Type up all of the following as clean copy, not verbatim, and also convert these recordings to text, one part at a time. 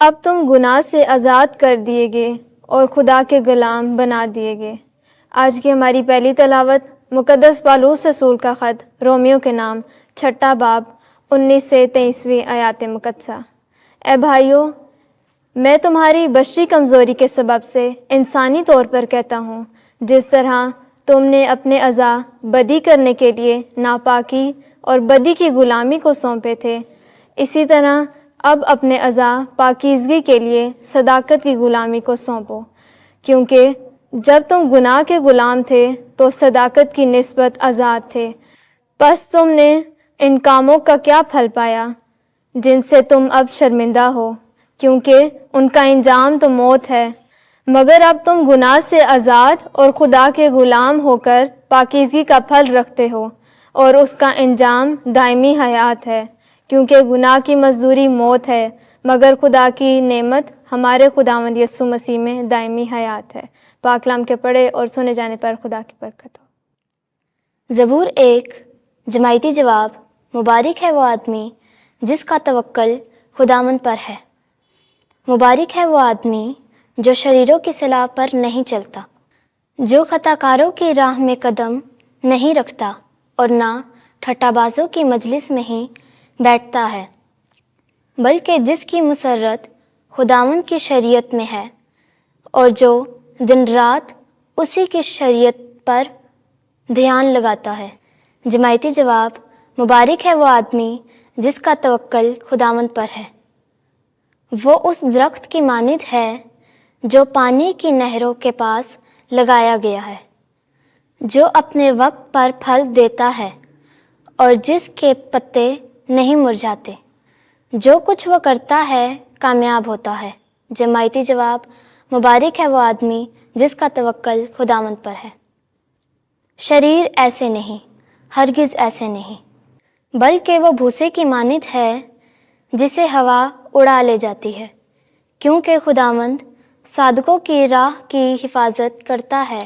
اب تم گناہ سے آزاد کر دیے گئے اور خدا کے غلام بنا دیے گئے۔ آج کی ہماری پہلی تلاوت مقدس پالوس رسول کا خط رومیو کے نام 6 باب 19 سے 23 آیات مقدسہ۔ اے بھائیو، میں تمہاری بشری کمزوری کے سبب سے انسانی طور پر کہتا ہوں، جس طرح تم نے اپنے اعضاء بدی کرنے کے لیے ناپاکی اور بدی کی غلامی کو سونپے تھے، اسی طرح اب اپنے اعضاء پاکیزگی کے لیے صداقت کی غلامی کو سونپو، کیونکہ جب تم گناہ کے غلام تھے تو صداقت کی نسبت آزاد تھے۔ پس تم نے ان کاموں کا کیا پھل پایا جن سے تم اب شرمندہ ہو، کیونکہ ان کا انجام تو موت ہے۔ مگر اب تم گناہ سے آزاد اور خدا کے غلام ہو کر پاکیزگی کا پھل رکھتے ہو، اور اس کا انجام دائمی حیات ہے، کیونکہ گناہ کی مزدوری موت ہے، مگر خدا کی نعمت ہمارے خداوند یسوع مسیح میں دائمی حیات ہے۔ پاک کلام کے پڑھے اور سنے جانے پر خدا کی برکت ہو۔ زبور 1 جماعتی جواب۔ مبارک ہے وہ آدمی جس کا توکل خداوند پر ہے۔ مبارک ہے وہ آدمی جو شریروں کی صلاح پر نہیں چلتا، جو خطا کاروں کی راہ میں قدم نہیں رکھتا اور نہ ٹھٹا بازوں کی مجلس میں ہی بیٹھتا ہے، بلکہ جس کی مسرت خداوند کی شریعت میں ہے اور جو دن رات اسی کی شریعت پر دھیان لگاتا ہے۔ جماعتی جواب۔ مبارک ہے وہ آدمی جس کا توکل خداوند پر ہے۔ وہ اس درخت کی مانند ہے جو پانی کی نہروں کے پاس لگایا گیا ہے، جو اپنے وقت پر پھل دیتا ہے اور جس کے پتے نہیں مرجھاتے۔ جو کچھ وہ کرتا ہے کامیاب ہوتا ہے۔ جماعتی جواب۔ مبارک ہے وہ آدمی جس کا توکل خداوند پر ہے۔ شریر ایسے نہیں، ہرگز ایسے نہیں، بلکہ وہ بھوسے کی مانند ہے جسے ہوا اڑا لے جاتی ہے، کیونکہ خداوند صادقوں کی راہ کی حفاظت کرتا ہے،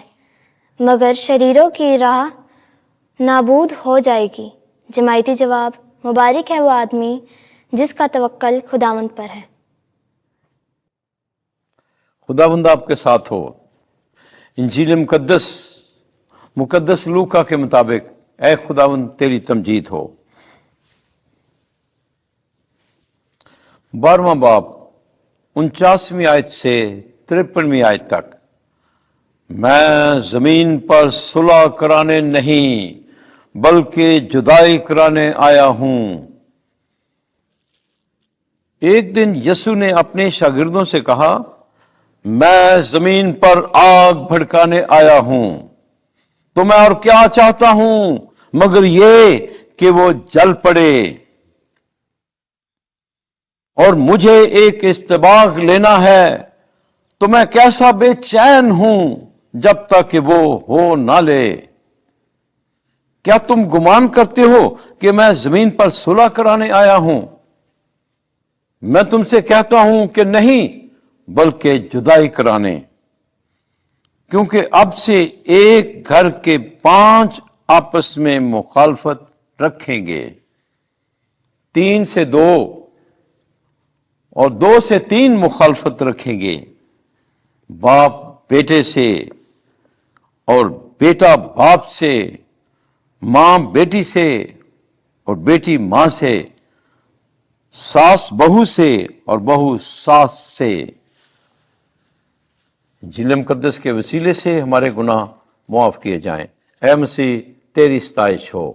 مگر شریروں کی راہ نابود ہو جائے گی۔ جماعتی جواب۔ مبارک ہے وہ آدمی جس کا توکل خداوند پر ہے۔ خداوند آپ کے ساتھ ہو۔ انجیل مقدس لوکا کے مطابق اے خداوند تیری تمجید ہو۔ 12واں باب 49ویں آیت سے 53ویں آیت تک۔ میں زمین پر صلح کرانے نہیں بلکہ جدائی کرانے آیا ہوں۔ ایک دن یسوع نے اپنے شاگردوں سے کہا، میں زمین پر آگ بھڑکانے آیا ہوں، تو میں اور کیا چاہتا ہوں مگر یہ کہ وہ جل پڑے، اور مجھے ایک استباغ لینا ہے، تو میں کیسا بے چین ہوں جب تک کہ وہ ہو نہ لے۔ کیا تم گمان کرتے ہو کہ میں زمین پر صلح کرانے آیا ہوں؟ میں تم سے کہتا ہوں کہ نہیں، بلکہ جدائی کرانے، کیونکہ اب سے ایک گھر کے 5 آپس میں مخالفت رکھیں گے، 3 سے 2 اور 2 سے 3 مخالفت رکھیں گے، باپ بیٹے سے اور بیٹا باپ سے، ماں بیٹی سے اور بیٹی ماں سے، ساس بہو سے اور بہو ساس سے۔ انجیل مقدس کے وسیلے سے ہمارے گناہ معاف کیے جائیں۔ اے مسیح تیری ستائش ہو۔